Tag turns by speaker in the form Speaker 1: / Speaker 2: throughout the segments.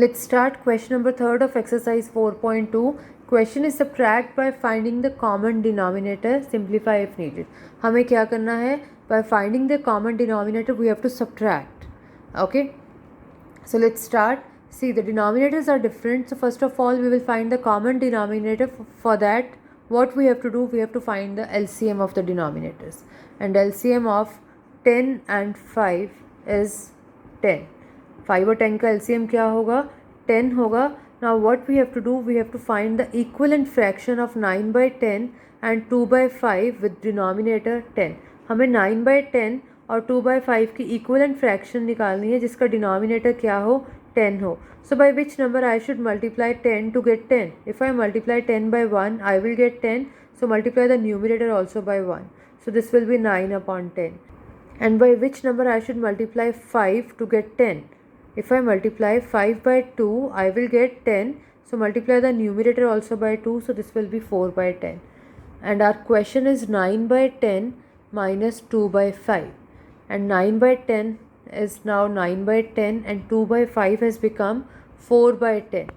Speaker 1: Let's start question number 3 of exercise 4.2. Question is subtract by finding the common denominator, simplify if needed. हमें क्या करना है? By finding the common denominator we have to subtract. Okay, so let's start. See, the denominators are different, so first of all we will find the common denominator. For that, what we have to do, we have to find the LCM of the denominators, and LCM of 10 and 5 is 10. 5 और 10 का LCM क्या होगा? 10 होगा. Now what we have to do, we have to find the equivalent fraction of 9 by 10 and 2 by 5 with denominator 10. हमें 9 by 10 और 2 by 5 की equivalent fraction निकालनी है जिसका denominator क्या हो? 10 हो. So by which number I should multiply 10 to get 10? If I multiply 10 by 1, I will get 10. So multiply the numerator also by 1. So this will be 9 upon 10. And by which number I should multiply 5 to get 10? If I multiply 5 by 2, I will get 10. So multiply the numerator also by 2. So this will be 4 by 10. And our question is 9 by 10 minus 2 by 5. And 9 by 10 is now 9 by 10 and 2 by 5 has become 4 by 10.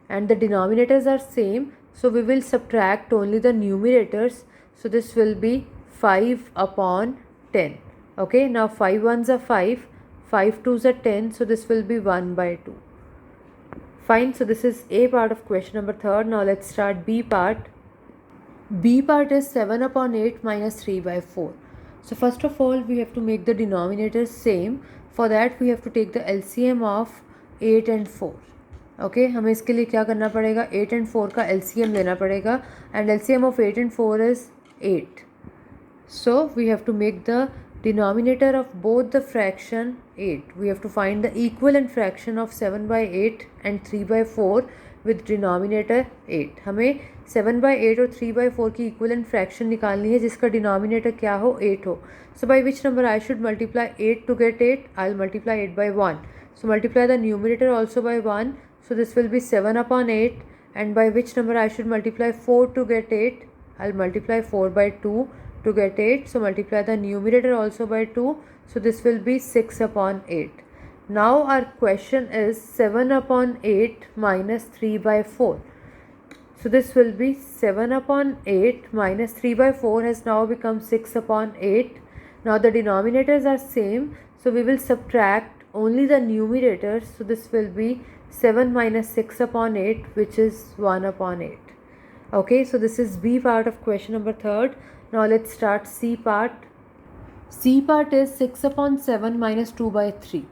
Speaker 1: And the denominators are same. So we will subtract only the numerators. So this will be 5 upon 10. Okay, now 5 ones are 5, 5 twos are 10, so this will be 1 by 2. Fine, so this is A part of question number 3. Now let's start B part. B part is 7 upon 8 minus 3 by 4. So first of all, we have to make the denominators same. For that, we have to take the LCM of 8 and 4. Okay, हमें इसके लिए क्या करना पड़ेगा? 8 and 4 का LCM लेना पड़ेगा, and LCM of 8 and 4 is 8. So we have to make the denominator of both the fraction 8. We have to find the equivalent fraction of 7 by 8 and 3 by 4 with denominator 8. हमें 7 by 8 और 3 by 4 की equivalent fraction निकालनी है जिसका denominator क्या हो? 8 हो. So by which number I should multiply 8 to get 8? I'll multiply 8 by 1. So multiply the numerator also by 1. So this will be 7 upon 8. And by which number I should multiply 4 to get 8? I'll multiply 4 by 2 to get 8. So multiply the numerator also by 2. So this will be 6 upon 8. Now our question is 7 upon 8 minus 3 by 4. So this will be 7 upon 8 minus 3 by 4 has now become 6 upon 8. Now the denominators are same. So we will subtract only the numerators. So this will be 7 minus 6 upon 8, which is 1 upon 8. Okay, so this is B part of question number 3. Now let's start C part. C part is 6 upon 7 minus 2 by 3.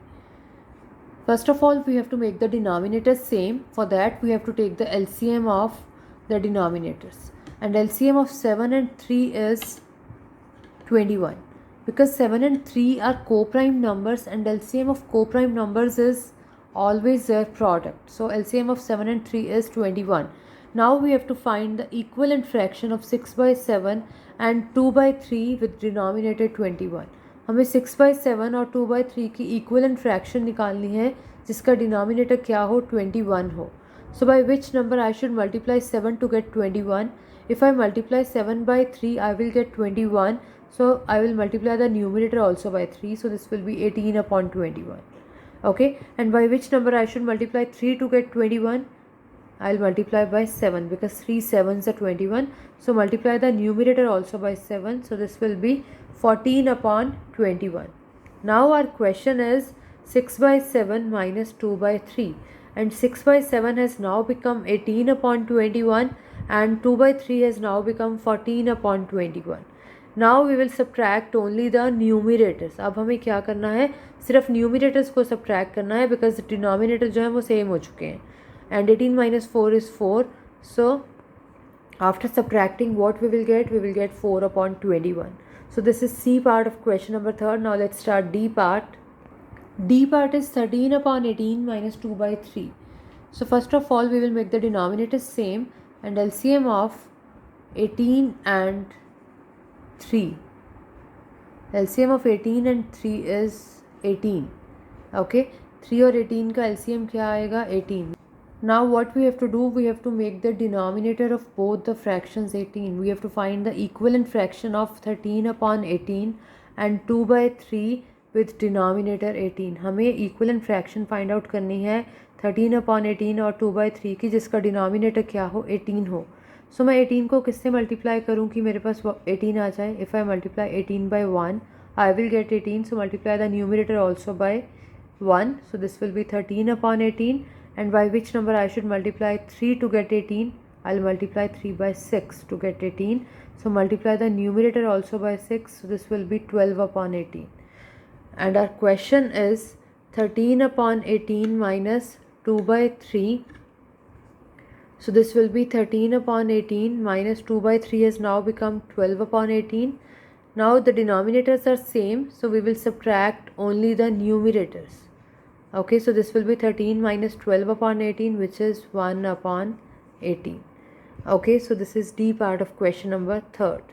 Speaker 1: First of all, we have to make the denominators same. For that, we have to take the LCM of the denominators. And LCM of 7 and 3 is 21. Because 7 and 3 are co-prime numbers, and LCM of co-prime numbers is always their product. So LCM of 7 and 3 is 21. Now we have to find the equivalent fraction of 6 by 7 and 2 by 3 with denominator 21. हमें 6 by 7 और 2 by 3 की equivalent fraction निकालनी है जिसका denominator क्या हो? 21 हो. So by which number I should multiply 7 to get 21? If I multiply 7 by 3, I will get 21. So I will multiply the numerator also by 3. So this will be 18 upon 21. Okay, and by which number I should multiply 3 to get 21? I'll multiply by 7 because 3 7s are 21. So multiply the numerator also by 7. So this will be 14 upon 21. Now our question is 6 by 7 minus 2 by 3. And 6 by 7 has now become 18 upon 21. And 2 by 3 has now become 14 upon 21. Now we will subtract only the numerators. अब हमें क्या करना है? सिर्फ numerators को subtract करना है because denominator जो है वो same हो चुके हैं. And 18 minus 4 is 4. So after subtracting, what we will get? We will get 4 upon 21. So this is C part of question number 3. Now let's start D part. D part is 13 upon 18 minus 2 by 3. So first of all, we will make the denominators same, and LCM of 18 and 3. LCM of 18 and 3 is 18. Okay, 3 और 18 का LCM क्या आएगा? 18. Now what we have to do, we have to make the denominator of both the fractions 18. We have to find the equivalent fraction of 13 upon 18 and 2 by 3 with denominator 18. हमें equivalent fraction find out करनी है 13/18 और 2/3 की जिसका denominator क्या हो 18 हो। सो मैं 18 को किससे मल्टीप्लाई करूँ कि मेरे पास 18 आ जाए। If I multiply 18 by 1 I will get 18, so multiply the numerator also by 1, so this will be 13/18, and by which number I should multiply 3 to get 18? I'll multiply 3 by 6 to get 18, so multiply the numerator also by 6, so this will be 12/18. And our question is 13/18 minus 2/3. So this will be 13/18 minus 2/3 has now become 12/18. Now the denominators are same, so we will subtract only the numerators. Okay, so this will be 13 minus 12/18, which is 1/18. Okay, so this is D part of question number 3rd.